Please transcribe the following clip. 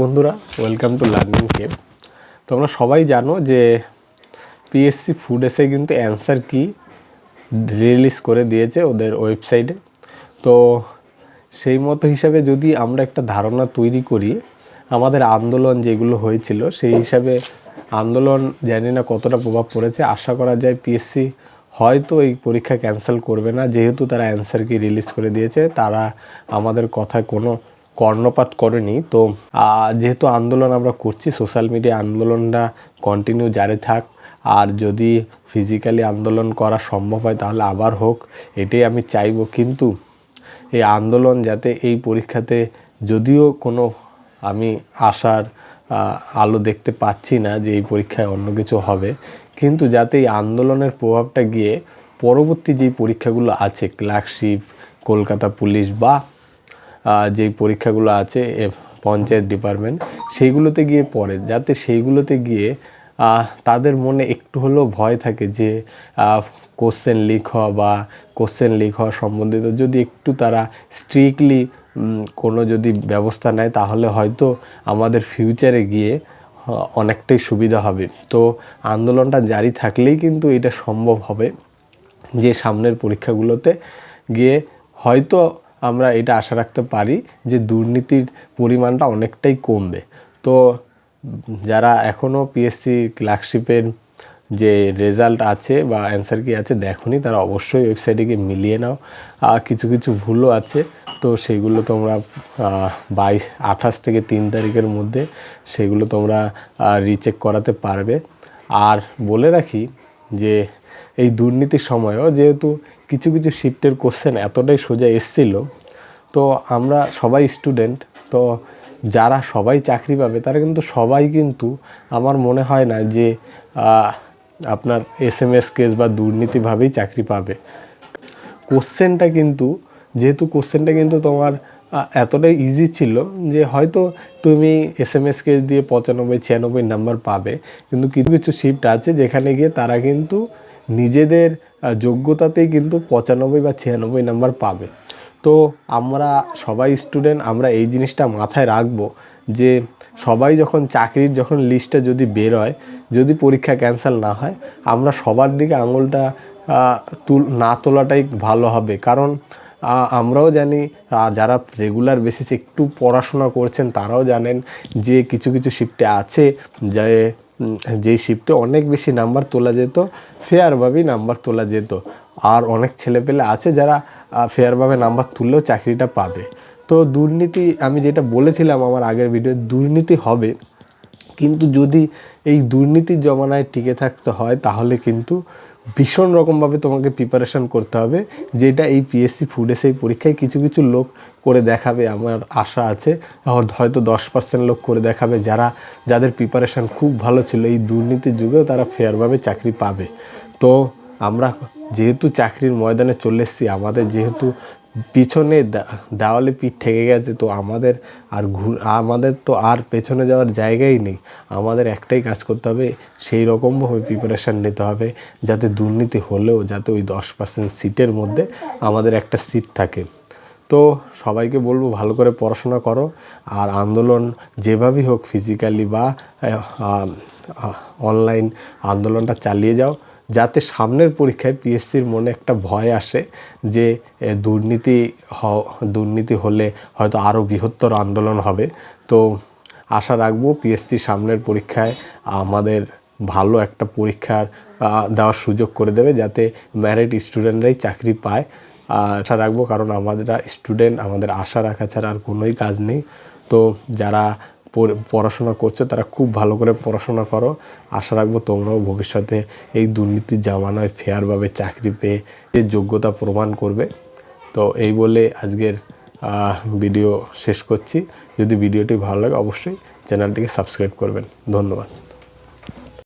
বন্ধুরা, welcome to learning Cape. তোমরা সবাই জানো যে পিএসসি ফুড এসে কিন্তু অ্যান্সার কি রিলিজ করে দিয়েছে ওদের ওয়েবসাইটে। তো সেই মতো হিসাবে যদি আমরা একটা ধারণা তৈরি করি, আমাদের আন্দোলন যেগুলো হয়েছিল সেই হিসাবে আন্দোলন জানি না কতটা প্রভাব পড়েছে। আশা করা যায় পিএসসি হয়তো এই পরীক্ষা ক্যান্সেল করবে না, যেহেতু তারা অ্যান্সার কি রিলিজ করে দিয়েছে। তারা আমাদের কথায় কোনো কর্ণপাত করেনি। তো যেহেতু আন্দোলন আমরা করছি, সোশ্যাল মিডিয়া আন্দোলনটা কন্টিনিউ জারি থাক। আর যদি ফিজিক্যালি আন্দোলন করা সম্ভব হয় তাহলে আবার হোক, এটাই আমি চাইবো। কিন্তু এই আন্দোলন যাতে এই পরীক্ষাতে, যদিও কোনো আমি আশার আলো দেখতে পাচ্ছি না যে এই পরীক্ষায় অন্য কিছু হবে, কিন্তু যাতে এই আন্দোলনের প্রভাবটা গিয়ে পরবর্তী যেই পরীক্ষাগুলো আছে, ক্লার্কশিপ, কলকাতা পুলিশ বা যেই পরীক্ষাগুলো আছে পঞ্চায়েত ডিপার্টমেন্ট, সেইগুলোতে গিয়ে পড়ে, যাতে সেইগুলোতে গিয়ে তাদের মনে একটু হলেও ভয় থাকে যে কোশ্চেন লিক হওয়া বা কোশ্চেন লিক হওয়া সম্বন্ধিত যদি একটু তারা স্ট্রিক্টলি কোনো যদি ব্যবস্থা নেয়, তাহলে হয়তো আমাদের ফিউচারে গিয়ে অনেকটাই সুবিধা হবে। তো আন্দোলনটা জারি থাকলেই কিন্তু এটা সম্ভব হবে যে সামনের পরীক্ষাগুলোতে গিয়ে হয়তো আমরা এটা আশা রাখতে পারি যে দুর্নীতির পরিমাণটা অনেকটাই কমবে। তো যারা এখনও পিএসসি ক্লার্কশিপের যে রেজাল্ট আছে বা অ্যান্সার কি আছে দেখোনি, তারা অবশ্যই ওয়েবসাইটে গিয়ে মিলিয়ে নাও। কিছু কিছু ভুলও আছে, তো সেইগুলো তোমরা 28 থেকে 3 তারিখের মধ্যে সেগুলো তোমরা রিচেক করাতে পারবে। আর বলে রাখি যে এই দুর্নীতির সময়ও যেহেতু কিছু কিছু শিফটের কোশ্চেন এতটাই সোজা এসছিল, তো আমরা সবাই স্টুডেন্ট, তো যারা সবাই চাকরি পাবে তারা কিন্তু সবাই কিন্তু আমার মনে হয় না যে আপনার এসএমএস কেস বা দুর্নীতিভাবেই চাকরি পাবে। কোশ্চেনটা কিন্তু তোমার এতটাই ইজি ছিল যে হয়তো তুমি এসএমএস কেস দিয়ে 95-96 নাম্বার পাবে, কিন্তু কিছু কিছু শিফট আছে যেখানে গিয়ে তারা কিন্তু নিজেদের যোগ্যতাতেই কিন্তু 95 বা 96 নাম্বার পাবে। তো আমরা সবাই স্টুডেন্ট, আমরা এই জিনিসটা মাথায় রাখবো যে সবাই যখন চাকরির লিস্টটা যদি বের হয়, যদি পরীক্ষা ক্যান্সেল না হয়, আমরা সবার দিকে আঙুলটা না তোলাটাই ভালো হবে। কারণ আমরাও জানি, যারা রেগুলার বেসিসে একটু পড়াশোনা করছেন তারাও জানেন যে কিছু কিছু শিফটে আছে যেই শিফটে অনেক বেশি নাম্বার তোলা যেত, ফেয়ারভাবেই নাম্বার তোলা যেত। আর অনেক ছেলেপেলে আছে যারা ফেয়ারভাবে নাম্বার তুললেও চাকরিটা পাবে। তো দুর্নীতি, আমি যেটা বলেছিলাম আমার আগের ভিডিও, দুর্নীতি হবে, কিন্তু যদি এই দুর্নীতির জমানায় টিকে থাকতে হয় তাহলে কিন্তু ভীষণ রকমভাবে তোমাকে প্রিপারেশান করতে হবে, যেটা এই পিএসসি ফুড এসে পরীক্ষায় কিছু কিছু লোক করে দেখাবে। আমার আশা আছে হয়তো 10% লোক করে দেখাবে, যাদের প্রিপারেশান খুব ভালো ছিল, এই দুর্নীতির যুগেও তারা ফেয়ারভাবে চাকরি পাবে। তো আমরা যেহেতু চাকরির ময়দানে চলে এসেছি, আমাদের যেহেতু পিছনে দেওয়ালে পিঠ ঠেকে গেছে, তো আমাদের তো আর পেছনে যাওয়ার জায়গাই নেই। আমাদের একটাই কাজ করতে হবে, সেই রকমভাবে প্রিপারেশান নিতে হবে যাতে দুর্নীতি হলেও যাতে ওই 10% সিটের মধ্যে আমাদের একটা সিট থাকে। তো সবাইকে বলবো ভালো করে পড়াশোনা করো, আর আন্দোলন যেভাবেই হোক ফিজিক্যালি বা অনলাইন আন্দোলনটা চালিয়ে যাও, যাতে সামনের পরীক্ষায় পিএসসির মনে একটা ভয় আসে যে দুর্নীতি হলে হয়তো আরও বৃহত্তর আন্দোলন হবে। তো আশা রাখবো পিএসসি সামনের পরীক্ষায় আমাদের ভালো একটা পরীক্ষার দেওয়ার সুযোগ করে দেবে, যাতে ম্যারিট স্টুডেন্টরাই চাকরি পায়। আশা রাখবো, কারণ আমাদের স্টুডেন্ট, আমাদের আশা রাখা ছাড়া আর কোনোই কাজ নেই। তো যারা পড়াশোনা করছো তারা খুব ভালো করে পড়াশোনা করো। আশা রাখবো তোমরাও ভবিষ্যতে এই দুর্নীতির জামানায় ফেয়ারভাবে চাকরি পেয়ে যোগ্যতা প্রমাণ করবে। তো এই বলে আজকের ভিডিও শেষ করছি। যদি ভিডিওটি ভালো লাগে অবশ্যই চ্যানেলটিকে সাবস্ক্রাইব করবেন। ধন্যবাদ।